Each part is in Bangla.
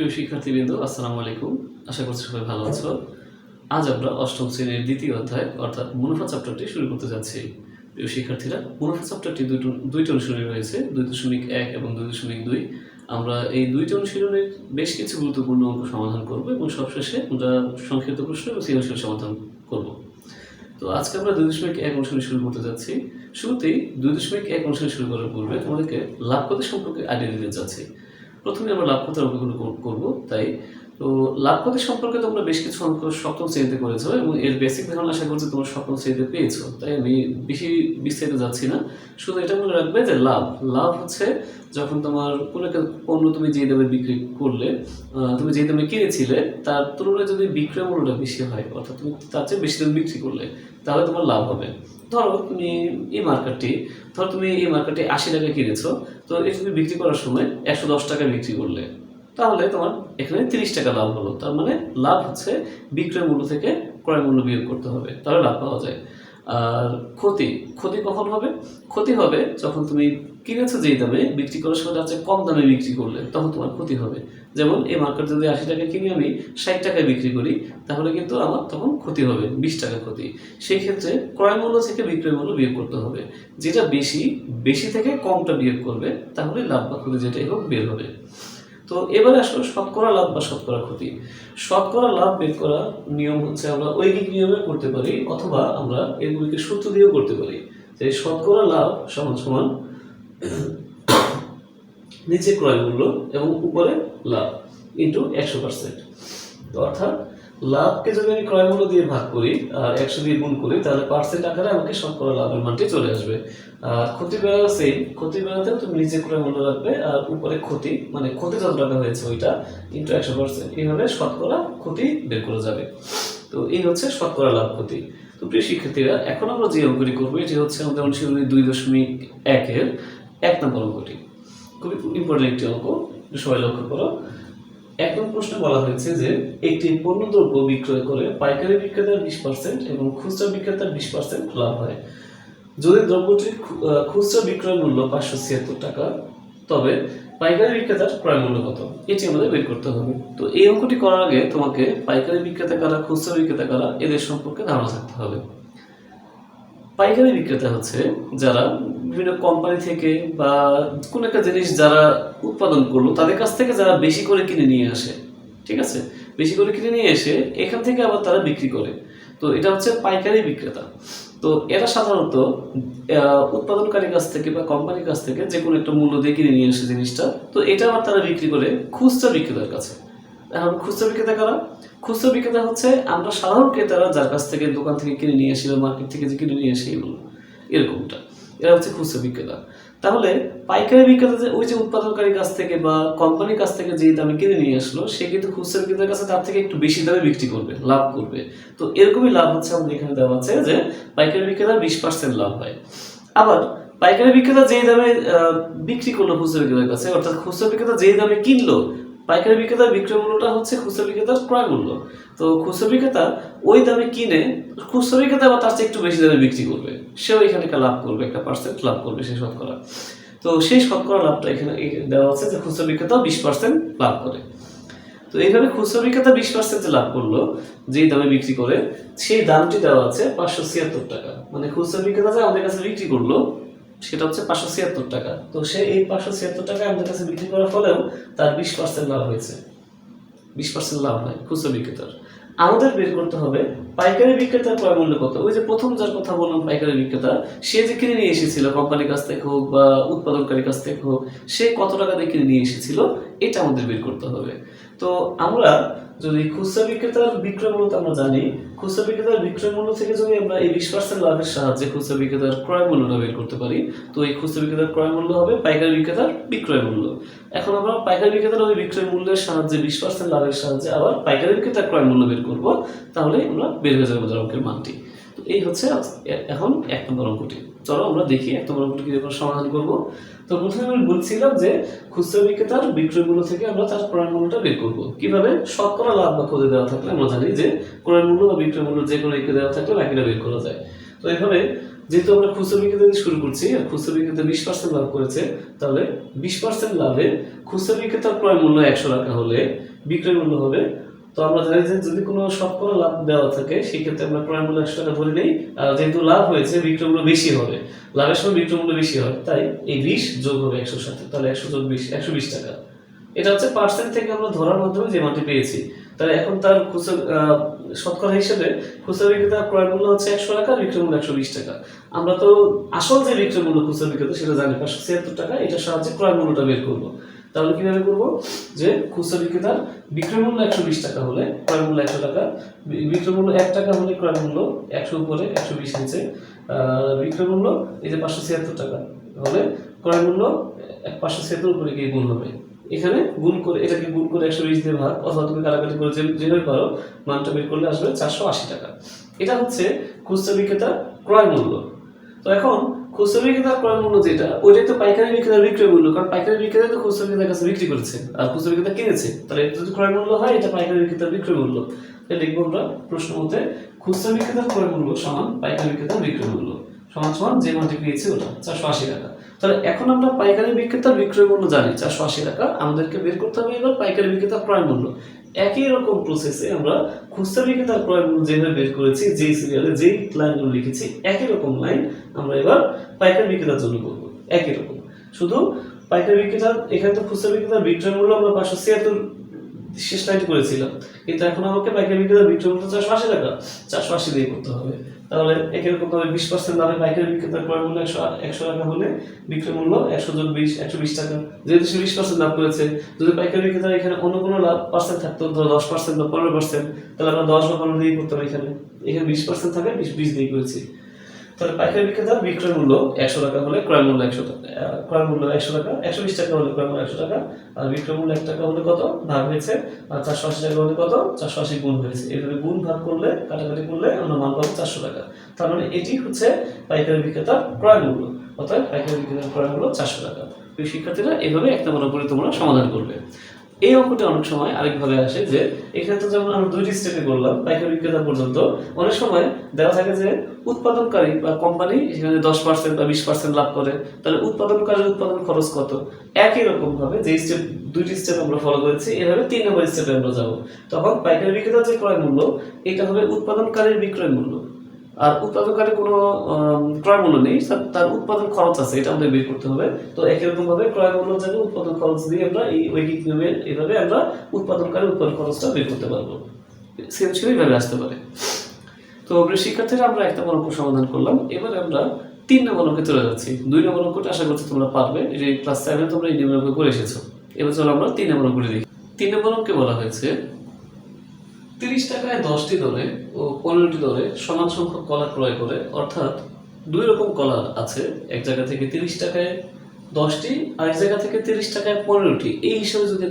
প্রিয় শিক্ষার্থীবৃন্দ, আসসালামু আলাইকুম। আশা করছি সবাই ভালো আছো। আজ আমরা অষ্টম শ্রেণীর দ্বিতীয় অধ্যায় অর্থাৎ মুনাফা চ্যাপ্টারটি শুরু করতে যাচ্ছি। প্রিয় শিক্ষার্থীরা, মুনাফা চ্যাপ্টারটি দুইটি অনুশীলনী রয়েছে, 2.1 এবং 2.2। আমরা এই দুইটি অনুশীলনের বেশ কিছু গুরুত্বপূর্ণ অঙ্ক সমাধান করব এবং সবশেষে আমরা সংক্ষিপ্ত প্রশ্ন এবং সৃজনশীল সমাধান করব। তো আজকে আমরা 2.1 অনুশীলনী শুরু করতে যাচ্ছি। শুরুতেই 2.1 অনুশীলনী শুরু করার পূর্বে তোমাদেরকে লাভ ক্ষতি সম্পর্কে আইডিয়া দিতে চাচ্ছি। প্রথমে আমরা লাভ ক্ষতির অঙ্কগুলো করব। তাই তো লাভ ক্ষতি সম্পর্কে তোমরা বেশ কিছু অঙ্ক সপ্তম শ্রেণীতে করেছো এবং এর বেসিক ধারণা আশা করছি তোমরা সপ্তম শ্রেণীতে পেয়েছো। তাই আমি বেশি বিস্তারিত যাচ্ছি না, শুধু এটা মনে রাখবে যে লাভ হচ্ছে যখন তোমার কোনো একটা পণ্য তুমি যে দামে বিক্রি করলে, তুমি যে দামে কিনেছিলে তার তুলনায় যদি বিক্রয় মূল্যটা বেশি হয়, অর্থাৎ তুমি তার চেয়ে বেশি দামে বিক্রি করলে, তাহলে তোমার লাভ হবে। ধরো তুমি এই মার্কেটটি 80 টাকায় কিনেছো, তো এটা তুমি বিক্রি করার সময় 110 টাকায় বিক্রি করলে, তাহলে তোমার এখানে 30 টাকা লাভ হলো। তার মানে লাভ হচ্ছে বিক্রয় মূল্য থেকে ক্রয় মূল্য বিয়োগ করতে হবে, তাহলে লাভ পাওয়া যায়। আর ক্ষতি কখন হবে? ক্ষতি হবে যখন তুমি কিনেছো যেই দামে, বিক্রি করার সময় তার চেয়ে কম দামে বিক্রি করলে, তখন তোমার ক্ষতি হবে। যেমন এই মার্কেট যদি 80 টাকায় কিনে আমি 60 টাকায় বিক্রি করি, তাহলে কিন্তু আমার তখন ক্ষতি হবে 20 টাকা ক্ষতি। সেই ক্ষেত্রে ক্রয় মূল্য থেকে বিক্রয় মূল্য বিয়োগ করতে হবে। যেটা বেশি থেকে কমটা বিয়োগ করবে, তাহলে লাভ বা ক্ষতি যেটাই হোক বের হবে। তো এবারে আসলে শতকরা লাভ বা শতকরা ক্ষতি। শতকরা লাভ বের করার নিয়ম হচ্ছে আমরা ঐকিক নিয়মে করতে পারি, অথবা আমরা এগুলিকে সূত্র দিয়েও করতে পারি। যে শতকরা লাভ সমান সমান নিচে ক্রয় মূল্য এবং উপরে লাভ ইন্টু 100%। তো অর্থাৎ লাভকে যদি আমি ক্রয় মূল্য দিয়ে ভাগ করি আর 100 দিয়ে গুণ করি, তাহলে পার্সেন্ট আকারে আমাকে শতকরা লাভের মানটি চলে আসবে। আর ক্ষতি বেড়া সেম, ক্ষতি বেড়াতেও তুমি নিচে ক্রয় মূল্য রাখবে আর উপরে ক্ষতি, মানে ক্ষতি যত টাকা হয়েছে ওইটা ইন্টু 100%। এইভাবে শতকরা ক্ষতি বের করা যাবে। তো এই হচ্ছে শতকরা লাভ ক্ষতি। তো প্রিয় শিক্ষার্থীরা, এখন আমরা যে অঙ্কটি করবো এটি হচ্ছে আমাদের অনুশীলনী 2.1-এর 1 নম্বর অঙ্কটি। খুবই ইম্পর্টেন্ট একটি অঙ্ক, সবাই লক্ষ্য করো। একদম প্রশ্ন বলা হয়েছে যে একটি পণ্যদ্রব্য বিক্রয় করে পাইকারি বিক্রেতার 20% এবং খুচরা বিক্রেতার 20% লাভ হয়। যদি দ্রব্যটির খুচরা বিক্রয় মূল্য 576 টাকা, তবে পাইকারি বিক্রেতার ক্রয় মূল্য কত, এটি আমাদের বের করতে হবে। তো এই অঙ্কটি করার আগে তোমাকে পাইকারি বিক্রেতা কারা, খুচরা বিক্রেতা কারা, এদের সম্পর্কে ধারণা থাকতে হবে। পাইকারি বিক্রেতা হচ্ছে যারা বিভিন্ন কোম্পানি থেকে বা কোনো একটা জিনিস যারা উৎপাদন করলো তাদের কাছ থেকে যারা বেশি করে কিনে নিয়ে আসে, ঠিক আছে, বেশি করে কিনে নিয়ে এসে এখান থেকে আবার তারা বিক্রি করে। তো এটা হচ্ছে পাইকারি বিক্রেতা। তো এরা সাধারণত উৎপাদনকারীর কাছ থেকে বা কোম্পানির কাছ থেকে যে কোনো একটা মূল্য দিয়ে কিনে নিয়ে আসে জিনিসটা, তো এটা আবার তারা বিক্রি করে খুচরা বিক্রেতার কাছে। এখন খুচরা বিক্রেতা কারা? খুচরা বিক্রেতা হচ্ছে আমরা সাধারণ ক্রেতারা যার কাছ থেকে দোকান থেকে কিনে নিয়ে আসি বা মার্কেট থেকে যে কিনে নিয়ে আসি, এগুলো এরকমটা, এরা হচ্ছে খুচরা বিক্রেতা। তাহলে পাইকারি বিক্রেতা যে ওই যে উৎপাদনকারীর কাছ থেকে বা কোম্পানির কাছ থেকে যে দামে কিনে নিয়ে আসলো, সে কিন্তু খুচরা বিক্রেতার কাছে তার থেকে একটু বেশি দামে বিক্রি করবে, লাভ করবে। তো এরকমই লাভ হচ্ছে আমাদের এখানে দেওয়া আছে যে পাইকারি বিক্রেতার 20% লাভ হয়। আবার পাইকারি বিক্রেতা যেই দামে বিক্রি করলো খুচরা বিক্রেতার কাছে, অর্থাৎ খুচরা বিক্রেতা যেই দামে কিনলো, পাইকারি বিক্রেতার বিক্রয় মূল্যটা হচ্ছে খুচরা বিক্রেতার ক্রয় মূল্য। তো খুচরা বিক্রেতা ওই দামে কিনে খুচরা বিক্রেতা আবার তার চেয়ে একটু বেশি দামে বিক্রি করবে, সেও এখানে একটা লাভ করবে, একটা পার্সেন্ট লাভ করবে সে শতকরা। তো সেই শতকরা লাভটা এখানে দেওয়া আছে যে খুচরা বিক্রেতা 20% লাভ করে। তো এইভাবে খুচরা বিক্রেতা 20% লাভ করলো যেই দামে বিক্রি করে, সেই দামটি দেওয়া আছে 576 টাকা। মানে খুচরা বিক্রেতা যে আমাদের কাছে বিক্রি করলো সেটা হচ্ছে 576 টাকা। তো সে এই 576 টাকা আমাদের কাছে বিক্রি করার ফলেও তার 20% লাভ হয়েছে, 20% লাভ হয় খুচরা বিক্রেতার। আমাদের বের করতে হবে পাইকারি বিক্রেতার ক্রয় মূল্য কত। ওই যে প্রথম যার কথা বললাম পাইকারি বিক্রেতা, সে যে কিনে নিয়ে এসেছিল কোম্পানির কাছ থেকে হোক বা উৎপাদনকারীর কাছ থেকে হোক, সে কত টাকা দিয়ে কিনে নিয়ে এসেছিল, এটা আমাদের বের করতে হবে। তো আমরা যদি খুচরা বিক্রেতার বিক্রয় মূল্য আমরা জানি, খুচরা বিক্রেতার বিক্রয় মূল্য থেকে যদি আমরা এই 20% লাভের সাহায্যে খুচরা বিক্রেতার ক্রয় মূল্যটা বের করতে পারি, তো এই খুচরা বিক্রেতার ক্রয় মূল্য হবে পাইকারি বিক্রেতার বিক্রয় মূল্য। এখন আমরা পাইকারি বিক্রেতার ওই বিক্রয় মূল্যের সাহায্যে 20% লাভের সাহায্যে আবার পাইকারি বিক্রেতার ক্রয় মূল্য বের করব, তাহলে আমরা বের হয়ে যাবে অঙ্কের মানটি। তো এই হচ্ছে এখন 1 নম্বর অঙ্কটি। চলো আমরা দেখি 1 নম্বর অঙ্কটি কিভাবে সমাধান করব। তো প্রথমে আমি বলছিলাম যে খুচরা বিক্রেতার বিক্রয় মূল্য থেকে আমরা তার ক্রয় মূল্যটা বের করব কিভাবে। শতকরা লাভ বা ক্ষতি দেওয়া থাকলে আমরা জানি যে ক্রয় মূল্য বা বিক্রয় মূল্য যে কোনো একে দেওয়া থাকলে বাকিটা বের করা যায়। তো এইভাবে যেহেতু আমরা খুচরা বিক্রেতা দিয়ে শুরু করছি, খুচরা বিক্রেতা 20% লাভ করেছে, তাহলে 20% লাভে খুচরা বিক্রেতার ক্রয় মূল্য 100 টাকা হলে বিক্রয় মূল্য হবে, তো আমরা জানি যে যদি কোনো শতকরা লাভ দেওয়া থাকে সেই ক্ষেত্রে আমরা ক্রয় মূল্য 100 টাকা ধরে নেই, আর যেহেতু লাভ হয়েছে বিক্রয় মূল্য বেশি হবে, লাভের সময় বিক্রয় মূল্য বেশি হয়, তাই এই 20 যোগ হবে 100 সাথে, তাহলে 100 যোগ 20 120 টাকা। এটা হচ্ছে পার্সেন্ট থেকে আমরা ধরার মাধ্যমে যে মানটি পেয়েছি। তাহলে এখন তার শতকরা হিসেবে খুচরা বিক্রেতার ক্রয় মূল্য হচ্ছে 100 টাকা, বিক্রয় মূল্য 120 টাকা। আমরা তো আসল যে বিক্রয় মূল্য খুচরা বিক্রেতা সেটা জানি 576 টাকা, এটার সাহায্যে ক্রয় মূল্যটা বের করবো। তাহলে কিভাবে করবো, যে খুচরা বিক্রেতার বিক্রয় মূল্য 120 টাকা হলে ক্রয় মূল্য 100 টাকা, বিক্রয় মূল্য 1 টাকা হলে ক্রয় মূল্য 100 উপরে 120 নিচে, বিক্রয় মূল্য এই যে 576 টাকা হলে ক্রয় মূল্য 576 উপরে গিয়ে গুণ হবে। এখানে গুণ করে এটাকে গুণ করে 120 দিয়ে ভাগ, অথবা তুমি কাটাকাটি করে যেভাবে পারো মানটা বের করলে আসবে 480 টাকা। এটা হচ্ছে খুচরা বিক্রেতার ক্রয় মূল্য। তো এখন খুচরা বিক্রেতার ক্রয় মূল্য যেটা, ওইটাই তো পাইকারি বিক্রেতার বিক্রয় মূল্য, কারণ পাইকারি বিক্রেতা তো খুচরা বিক্রেতার কাছে বিক্রি করেছে আর খুচরা বিক্রেতা কিনেছে, তাহলে এটা যদি ক্রয় মূল্য হয় এটা পাইকারি বিক্রেতার বিক্রয় মূল্য। তাহলে লিখবো আমরা প্রশ্ন মতে খুচরা বিক্রেতার ক্রয় মূল্য সমান পাইকারি বিক্রেতার বিক্রয় মূল্য সমান সমান যে মানটি পেয়েছি ওটা 480 টাকা। তাহলে এখন আমরা পাইকারি বিক্রেতার বিক্রয় মূল্য জানি 480 টাকা, আমাদেরকে বের করতে হবে এবার পাইকারি বিক্রেতার ক্রয় মূল্য। একই রকম প্রসেসে আমরা খুচরা বিক্রেতার ক্রয় মূল্য যেভাবে বের করেছি, যেই সিরিয়ালে যেই লাইনগুলো লিখেছি একই রকম লাইন আমরা এবার পাইকারি বিক্রেতার জন্য করবো। একই রকম, শুধু পাইকারি বিক্রেতার এখানে তো খুচরা বিক্রেতার বিক্রয় মূল্য আমরা 576 শেষ লাইন করেছিলাম, কিন্তু এখন আমাকে পাইকারি বিক্রেতার বিক্রয় মূল্য 480 টাকা, 480 দিয়ে করতে হবে। তাহলে একই রকম ভাবে 20% দামে পাইকারি বিক্রেতার ক্রয় মূল্য 100 টাকা হলে বিক্রয় মূল্য 100 যোগ 20 120 টাকা। যেহেতু সে 20% লাভ করেছে, যদি পাইকারি বিক্রেতার এখানে অন্য কোনো লাভ পার্সেন্ট থাকতো, ধরো 10% বা 15%, তাহলে আমরা 10 বা 15 দিয়ে করতে হবে। এখানে 20% থাকে, 20 দিয়ে করেছি। তাহলে পাইকারি বিক্রেতার বিক্রয় মূল্য 100 টাকা হলে ক্রয় মূল্য 100 টাকা, ক্রয় মূল্য 100 টাকা, 120 টাকা হলে ক্রয় মূল্য 100 টাকা, আর বিক্রয় মূল্য 1 টাকা হলে কত ভাগ হয়েছে, আর 480 টাকা হলে কত 480 গুণ হয়েছে। এভাবে গুণ ভাগ করলে কাটাকাটি করলে আমরা মান পাবো 400 টাকা। তার মানে এটি হচ্ছে পাইকারি বিক্রেতার ক্রয় মূল্য, অর্থাৎ পাইকারি বিক্রেতার ক্রয় মূল্য 400 টাকা। প্রিয় শিক্ষার্থীরা, এভাবে একটা নম্বর করে তোমরা সমাধান করবে। এই অঙ্কটা অনেক সময় আরেকভাবে আসে যে এখানে তো যেমন আমরা দুইটি স্টেপে করলাম পাইকারি বিক্রেতা পর্যন্ত, অনেক সময় দেওয়া থাকে যে উৎপাদনকারী বা কোম্পানি সেখানে 10% বা 20% লাভ করে, তাহলে উৎপাদনকারীর উৎপাদন খরচ কত। একই রকম ভাবে যে স্টেপ দুইটি স্টেপ আমরা ফলো করেছি, এভাবে 3 নম্বর স্টেপে আমরা যাবো। তখন পাইকারি বিক্রেতার যে ক্রয় মূল্য এটা হবে উৎপাদনকারীর বিক্রয় মূল্য, আর উৎপাদনকারী কোনো ক্রয় মূল্য নেই, তার উৎপাদন খরচ আছে, এটা আমাদের বের করতে হবে। তো একই রকম ভাবে ক্রয় মূল্য জানি উৎপাদন খরচ দিয়ে আমরা এই ঐকিক নিয়মে এইভাবে আমরা উৎপাদনকারী উৎপাদন খরচটা বের করতে পারবো। সৃজনশীল এইভাবে আসতে পারে। তো শিক্ষার্থীরা, আমরা একটা অঙ্ক সমাধান করলাম, এবারে আমরা 3 নম্বর অঙ্কে চলে যাচ্ছি। 2 নম্বর অঙ্কটা আশা করছি তোমরা পারবে, এই ক্লাস 7 তোমরা এই নিয়মের অঙ্ক করে এসেছো। এবার চলো আমরা 3 নম্বর অঙ্কটি দেখি। 3 নম্বর অঙ্কে বলা হয়েছে 30 টাকায় 10টি দরে ও 15টি দরে সমান সংখ্যক কলা ক্রয় করে, অর্থাৎ 2 রকম কলা আছে, এক জায়গা থেকে 30 টাকায় 10টি, আরেক জায়গা থেকে 30 টাকায় 15টি। এই হিসাবে যদি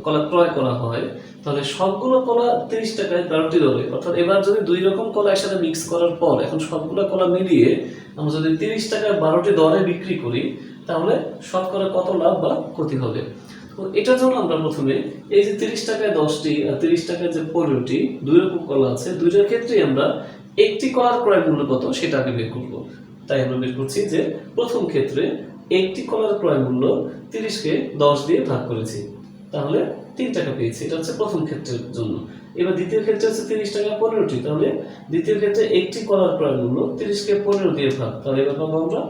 কলা ক্রয় করা হয়, তাহলে সবগুলো কলা 30 টাকায় 12টি দরে, অর্থাৎ এবার যদি 2 রকম কলা একসাথে মিক্স করার পর এখন সবগুলো কলা মিলিয়ে আমরা যদি 30 টাকায় 12টি দরে বিক্রি করি, তাহলে শতকরা কত লাভ বা ক্ষতি হবে। তো এটার জন্য আমরা প্রথমে এই যে 30 টাকায় 10টি আর 30 টাকায় যে 15টি 2 রকম কলা আছে, দুইটার ক্ষেত্রেই আমরা একটি কলার ক্রয় মূল্য কত সেটা আগে বের করব। তাই আমরা বের করছি যে প্রথম ক্ষেত্রে একটি কলার ক্রয় মূল্য 30কে 10 দিয়ে ভাগ করেছি, তাহলে 3 টাকা পেয়েছি। এটা হচ্ছে প্রথম ক্ষেত্রের জন্য। এবার দ্বিতীয় ক্ষেত্রে হচ্ছে 30 টাকা 15টি, তাহলে দ্বিতীয় ক্ষেত্রে একটি কলার ক্রয় মূল্য 30কে 15 দিয়ে ভাগ, তাহলে এবার পাবো আমরা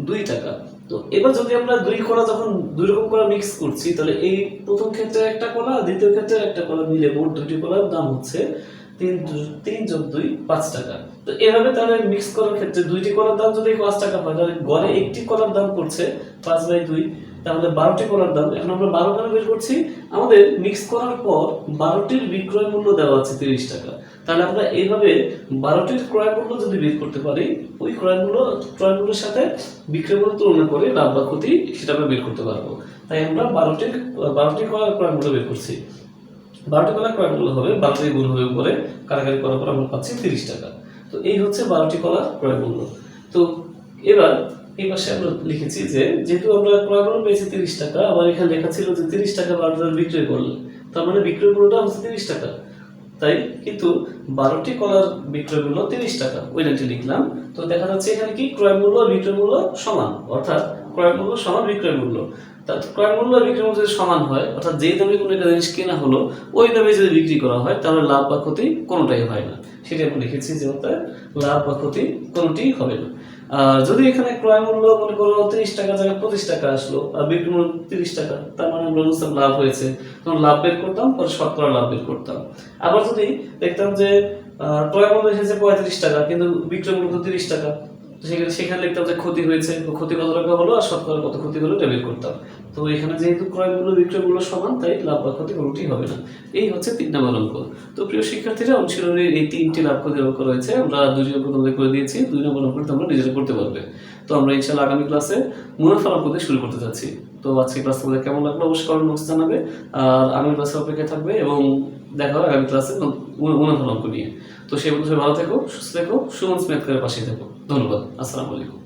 2 টাকা। তো এবার যদি আমরা 2 কলা যখন 2 রকম কলা মিক্স করছি, তাহলে এই প্রথম ক্ষেত্রে একটা কলা, দ্বিতীয় ক্ষেত্রে একটা কলা মিলে মোট 2টি কলার দাম হচ্ছে 3 যোগ 2 5 টাকা। তো এভাবে তাহলে মিক্স করার ক্ষেত্রে 2টি কলার দাম যদি 5 টাকা হয়, তাহলে গড়ে একটি কলার দাম পড়ছে 5/2, তাহলে 12টি কলার দাম। এখন আমরা 12 টাকা বের করছি, আমাদের মিক্স করার পর 12টির বিক্রয় মূল্য দেওয়া আছে 30 টাকা। তাহলে আমরা এইভাবে 12টির ক্রয় মূল্য যদি বের করতে পারি, ওই ক্রয় মূল্যের সাথে বিক্রয় মূল্য তুলনা করে লাভ বা ক্ষতি সেটা আমরা বের করতে পারবো। তাই আমরা 12টি কলার ক্রয় মূল্য বের করছি। 12টি কলার ক্রয় মূল্য হবে 12 দিয়ে গুণ হবে উপরে, কাটাকাটি করার পর আমরা পাচ্ছি 30 টাকা। তো এই হচ্ছে 12টি কলার ক্রয় মূল্য। তো এবার এই পাশে আমরা লিখেছি যে যেহেতু আমরা ক্রয় মূল্য পেয়েছি 30 টাকা, আবার এখানে লেখা ছিল যে 30 টাকা 12 বিক্রয় করলে, তার মানে বিক্রয় মূল্যটা হচ্ছে 30 টাকা। তাই কিন্তু 12টি কলার বিক্রয় মূল্য 30 টাকা, ওই লাইনটি লিখলাম। তো দেখা যাচ্ছে এখানে কি ক্রয় মূল্য আর বিক্রয় মূল্য সমান, অর্থাৎ ক্রয় মূল্য সমান বিক্রয় মূল্য। তার ক্রয় মূল্য আর বিক্রয় মূল্য যদি সমান হয়, অর্থাৎ যেই দামে কোনো একটা জিনিস কেনা হলো ওই দামে যদি বিক্রি করা হয়, তাহলে লাভ বা ক্ষতি কোনোটাই হয় না। সেটা আমি লিখেছি যে অর্থাৎ লাভ বা ক্ষতি কোনোটিই হবে না। আর যদি এখানে ক্রয় মূল্য মনে করো 30 টাকা জায়গায় 25 টাকা আসলো আর বিক্রয় মূল্য 30 টাকা, তার মানে আমরা বুঝতাম লাভ হয়েছে, তখন লাভ বের করতাম, পরে শতকরা লাভ বের করতাম। আবার যদি দেখতাম যে ক্রয় মূল্য এসেছে 35 টাকা কিন্তু বিক্রয় মূল্য 30 টাকা, সেখানে লিখতাম যে ক্ষতি হয়েছে, ক্ষতি কত টাকা হলো আর শতকরা কত ক্ষতি হলো এটা বের করতাম। তো এখানে যেহেতু ক্রয় মূল্য বিক্রয় মূল্য সমান, তাই লাভ বা ক্ষতি কোনোটিই হবে না। এই হচ্ছে 3 নম্বর অঙ্ক। তো প্রিয় শিক্ষার্থীরা, অনুশীলনের এই 3টি লাভ ক্ষতির অঙ্ক রয়েছে, আমরা 2টি অঙ্ক তোমাদের করে দিয়েছি, 2 নম্বর অঙ্কটা তোমরা নিজেরা করতে পারবে। তো আমরা ইনশাআল্লাহ আগামী ক্লাসে মুনাফার অঙ্ক দিয়ে শুরু করতে যাচ্ছি। তো আজকে ক্লাস তোমাদের কেমন লাগলো অবশ্যই কমেন্ট বক্সে জানাবে, আর আগামী ক্লাসে অপেক্ষায় থাকবে এবং দেখা হবে আগামী ক্লাসে মুনাফার অঙ্ক নিয়ে। তো সেই বন্ধু, ভালো থেকো, সুস্থ থেকো, সুমন স্ম্যাথ করে পাশে থেকো। ধন্যবাদ। আসসালামু আলাইকুম।